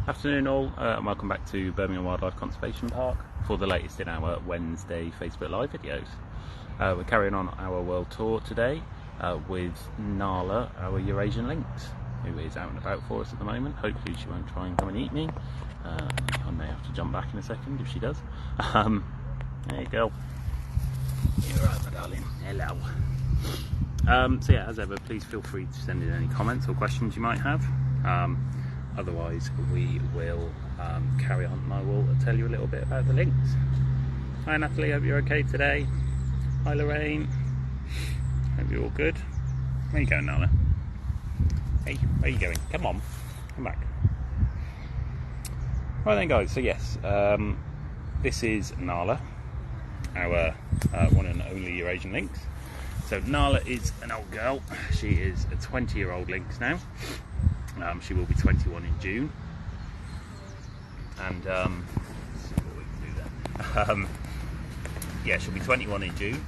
Afternoon all, and welcome back to Birmingham Wildlife Conservation Park for the latest in our Wednesday Facebook Live videos. We're carrying on our world tour today with Nala, our Eurasian lynx, who is out and about for us at the moment. Hopefully she won't try and come and eat me. I may have to jump back in a second if she does. There you go. You're right, my darling. Hello. So yeah, as ever, please feel free to send in any comments or questions you might have. Otherwise, we will carry on and I will tell you a little bit about the lynx. Hi Natalie, hope you're okay today. Hi Lorraine, hope you're all good. Where are you going, Nala? Hey, where are you going? Come on, come back. Right then guys, so yes, this is Nala, our one and only Eurasian lynx. So Nala is an old girl. She is a 20-year-old lynx now. She will be 21 in June, and let's see what we can do there. Yeah, she'll be 21 in June,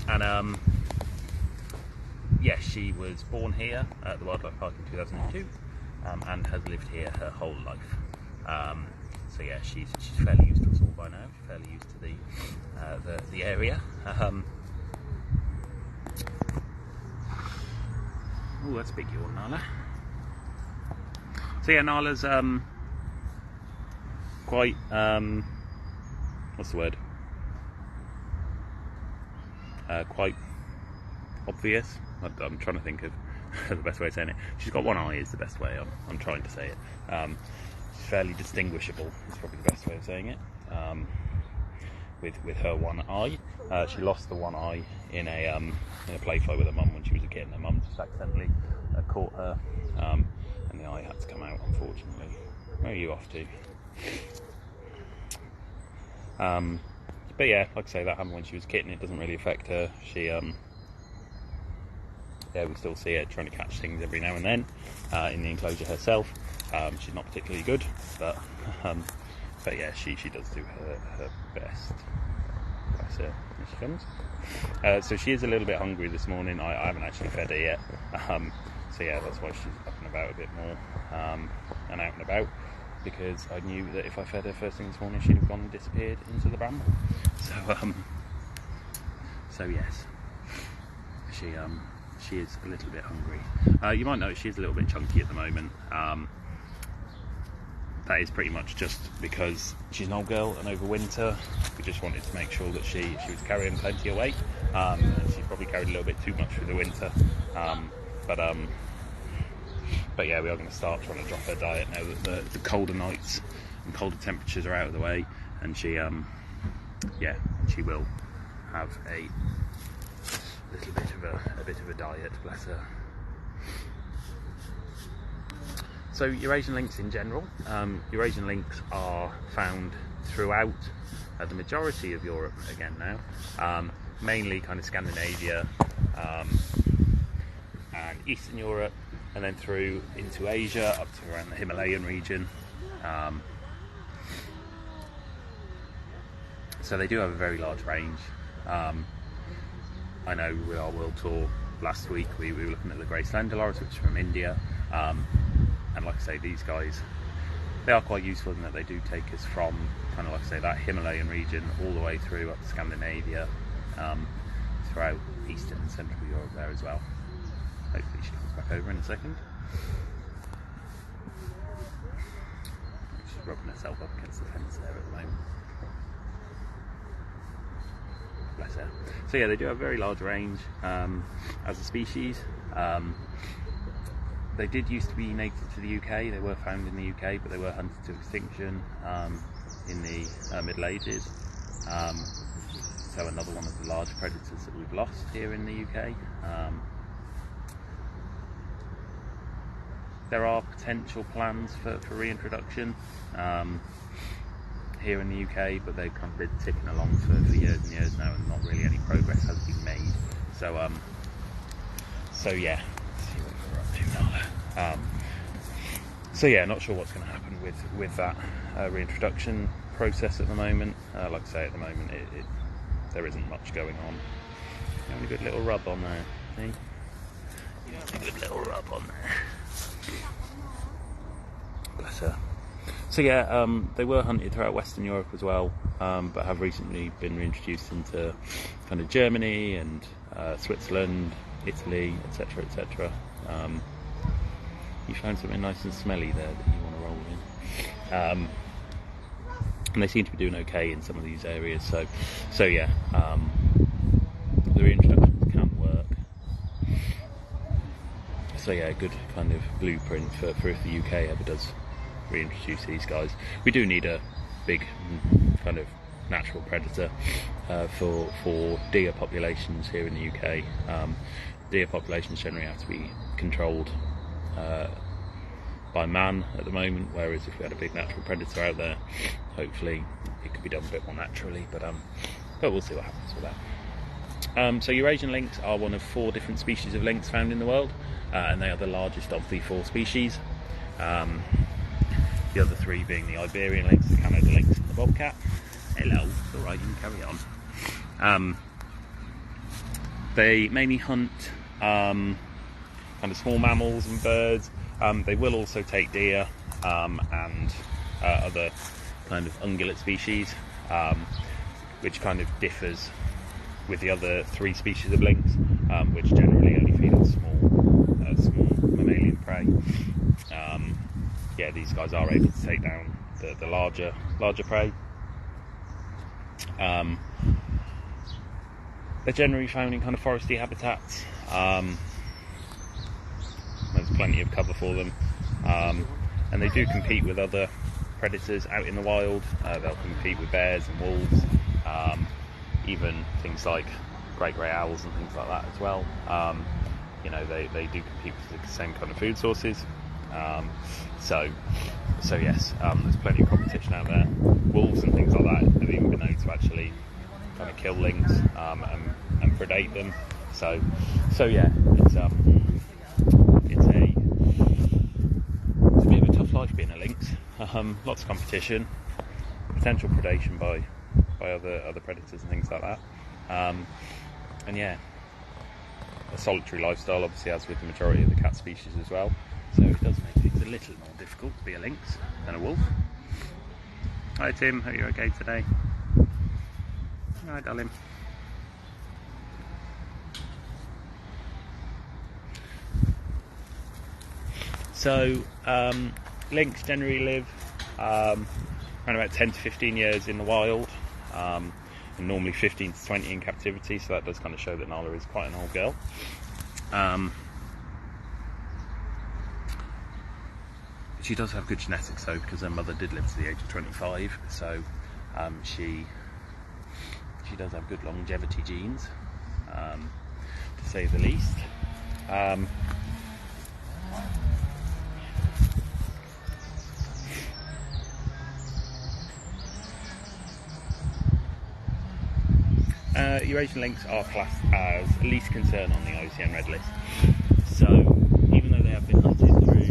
and yeah, she was born here at the Wildlife Park in 2002, and has lived here her whole life. So yeah, she's fairly used to us all by now. She's fairly used to the area. Oh, that's a big yawn, Nala. So yeah, Nala's quite, what's the word? Quite obvious. I'm trying to think of the best way of saying it. She's got one eye is the best way I'm trying to say it. She's fairly distinguishable is probably the best way of saying it. With her one eye. She lost the one eye in a play fight with her mum when she was a kid, and her mum just accidentally caught her. And the eye had to come out, unfortunately. Where are you off to? But yeah, like I say, that happened when she was a kitten. It doesn't really affect her. She, yeah, we still see her trying to catch things every now and then in the enclosure herself. She's not particularly good, but yeah, she does do her best. That's it. Here she comes. So she is a little bit hungry this morning. I haven't actually fed her yet. So yeah, that's why she's up and about a bit more, and out and about, because I knew that if I fed her first thing this morning, she'd have gone and disappeared into the bramble. So yes, she is a little bit hungry. You might notice she's a little bit chunky at the moment. That is pretty much just because she's an old girl, and over winter we just wanted to make sure that she was carrying plenty of weight. She's probably carried a little bit too much through the winter. But yeah, we are going to start trying to drop her diet now that the colder nights and colder temperatures are out of the way, and she will have a little bit of a diet, bless her. So Eurasian lynx in general, Eurasian lynx are found throughout the majority of Europe again now, mainly kind of Scandinavia and Eastern Europe, and then through into Asia up to around the Himalayan region. So they do have a very large range. I know with our world tour last week we were looking at the grey slender loris, which is from India, and like I say, these guys, they are quite useful in that they do take us from kind of like I say that Himalayan region all the way through up to Scandinavia, throughout Eastern and Central Europe there as well. Hopefully she comes back over in a second. She's rubbing herself up against the fence there at the moment. Bless her. So yeah, they do have a very large range as a species. They did used to be native to the UK. They were found in the UK, but they were hunted to extinction in the Middle Ages. So another one of the large predators that we've lost here in the UK. There are potential plans for reintroduction here in the UK, but they've kind of been ticking along for years and years now, and not really any progress has been made. So yeah, let's see what we're up to now. So yeah, not sure what's going to happen with that reintroduction process at the moment. Like I say, at the moment there isn't much going on. You have a good little rub on there, see? You have a good little rub on there. Bless her. So yeah, they were hunted throughout Western Europe as well, but have recently been reintroduced into kind of Germany and Switzerland, Italy, etc., etc. You found something nice and smelly there that you want to roll in, and they seem to be doing okay in some of these areas. So yeah, the reintroductions can work. So yeah, good kind of blueprint for if the UK ever does reintroduce these guys. We do need a big kind of natural predator for deer populations here in the UK. Deer populations generally have to be controlled by man at the moment, whereas if we had a big natural predator out there, hopefully it could be done a bit more naturally, but we'll see what happens with that. So Eurasian lynx are one of 4 different species of lynx found in the world, and they are the largest of the 4 species. The other 3 being the Iberian lynx, the Canada lynx and the bobcat. Hello, it's alright, you can carry on. They mainly hunt kind of small mammals and birds. They will also take deer and other kind of ungulate species, which kind of differs with the other 3 species of lynx, which generally only feed on small mammalian prey. Yeah, these guys are able to take down the larger prey. They're generally found in kind of foresty habitats. There's plenty of cover for them, and they do compete with other predators out in the wild. They'll compete with bears and wolves, even things like great grey owls and things like that as well. You know, they do compete with the same kind of food sources. So yes, there's plenty of competition out there. Wolves and things like that have even been known to actually kind of kill lynx and predate them. So yeah, it's a bit of a tough life being a lynx. Lots of competition, potential predation by other predators and things like that. And yeah, a solitary lifestyle, obviously, as with the majority of the cat species as well. So it does make things a little more difficult to be a lynx than a wolf. Hi Tim, are you okay today? Hi darling. So lynx generally live around about 10 to 15 years in the wild, and normally 15 to 20 in captivity, so that does kind of show that Nala is quite an old girl. She does have good genetics though, because her mother did live to the age of 25, so she does have good longevity genes, to say the least. Eurasian lynx are classed as least concern on the IUCN Red List. So even though they have been hunted through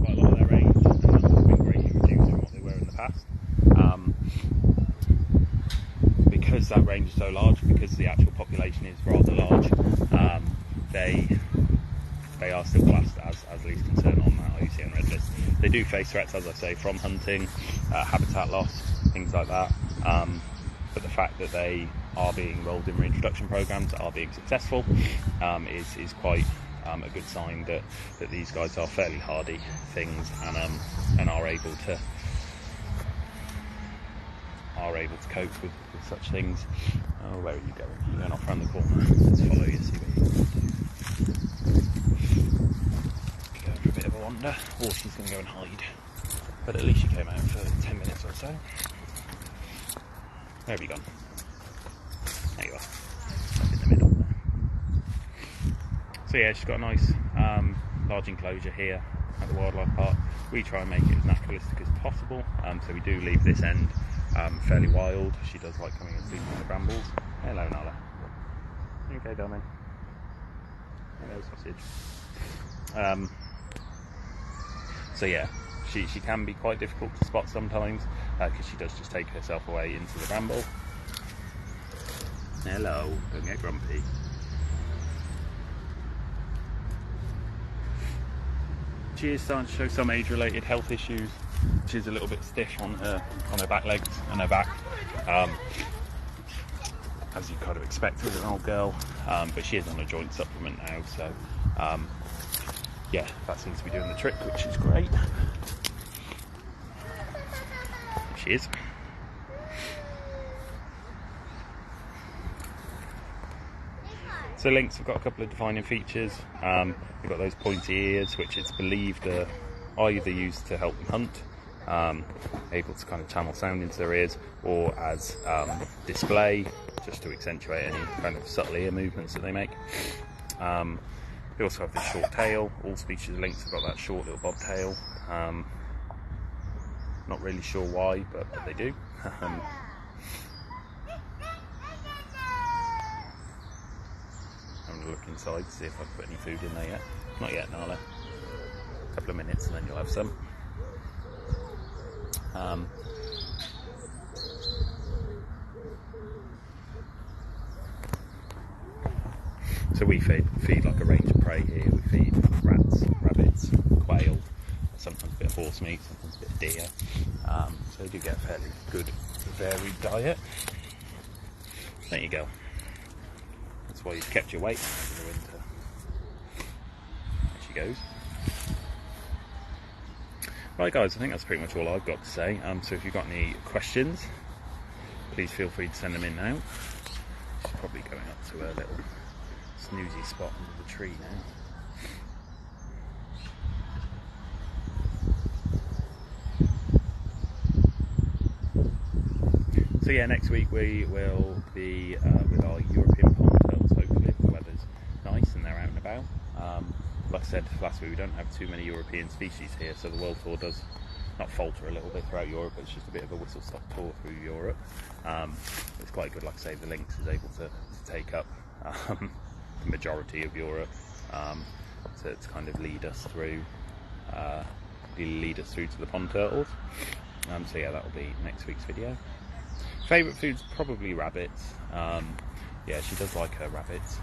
quite a lot of their range, and numbers have been greatly reduced from what they were in the past, because that range is so large, because the actual population is rather large, they are still classed as least concern on that IUCN Red List. They do face threats, as I say, from hunting, habitat loss, things like that. But the fact that they are being enrolled in reintroduction programs, are being successful, is quite a good sign that these guys are fairly hardy things and are able to cope with such things. Oh, where are you going? You're going off around the corner. Let's follow you, see what you can do. You're going for a bit of a wander, or she's going to go and hide. But at least she came out for 10 minutes or so. Where have you gone? There you are, up in the middle there. So yeah, she's got a nice large enclosure here at the wildlife park. We try and make it as naturalistic as possible, so we do leave this end fairly wild. She does like coming and sleeping in the brambles. Hello Nala. You okay darling? Hello sausage. So yeah, she can be quite difficult to spot sometimes, because she does just take herself away into the bramble. Hello, don't get grumpy. She is starting to show some age-related health issues, She's a little bit stiff on her back legs and her back, as you kind of expect with an old girl, but she is on a joint supplement now, so yeah, that seems to be doing the trick, which is great. She is. So Lynx have got a couple of defining features. They've got those pointy ears, which it's believed are either used to help them hunt, able to kind of channel sound into their ears, or as display, just to accentuate any kind of subtle ear movements that they make. They also have this short tail. All species of lynx have got that short little bobtail. Not really sure why, but they do. I'm going to look inside to see if I've put any food in there yet. Not yet, Nala. A couple of minutes and then you'll have some. So we feed like a range of prey here. We feed rats, rabbits, quail, sometimes a bit of horse meat, sometimes a bit of deer. So you do get a fairly good varied diet. There you go. That's why you've kept your weight in the winter. There she goes. Right guys, I think that's pretty much all I've got to say. So if you've got any questions, please feel free to send them in now. She's probably going up to her little snoozy spot under the tree now. So yeah, next week we will be with our European pond turtles, hopefully, if the weather's nice and they're out and about. Like I said last week, we don't have too many European species here, so the world tour does not falter a little bit throughout Europe. It's just a bit of a whistle-stop tour through Europe. It's quite good, like I say, the Lynx is able to take up the majority of Europe, to kind of lead us through to the pond turtles. So yeah, that will be next week's video. Favourite food's probably rabbits. Yeah, she does like her rabbits,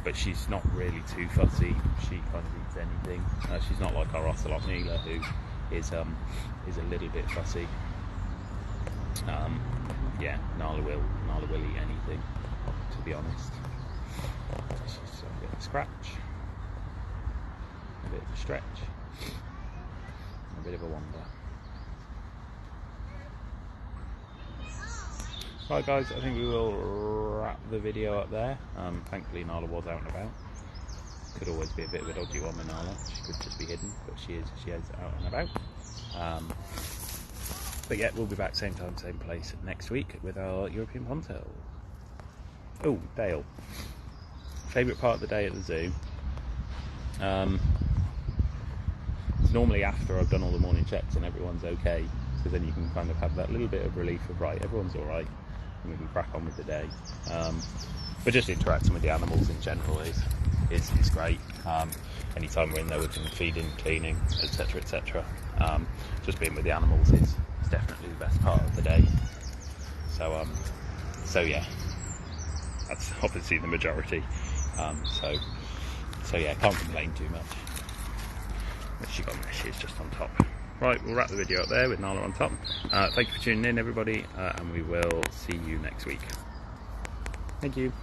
but she's not really too fussy. She kind of eats anything. She's not like our ocelot Mila, who is a little bit fussy. Yeah, Nala will eat anything, to be honest. She's a bit of a scratch, a bit of a stretch, and a bit of a wander. Right guys, I think we will wrap the video up there. Thankfully Nala was out and about. Could always be a bit of a dodgy one with Nala. She could just be hidden, but she is out and about. But yeah, we'll be back same time, same place next week with our European pond turtle. Oh, Dale. Favourite part of the day at the zoo? It's normally after I've done all the morning checks and everyone's okay, because then you can kind of have that little bit of relief of, right, everyone's alright, and we can crack on with the day. But just interacting with the animals in general is great. Anytime we're in there, we can feeding, cleaning, etc, etc. Just being with the animals is definitely the best part of the day. So yeah, that's obviously the majority. So yeah, can't complain too much. What's she got there? She's just on top. Right, we'll wrap the video up there with Nala on top. Thank you for tuning in, everybody, and we will see you next week. Thank you.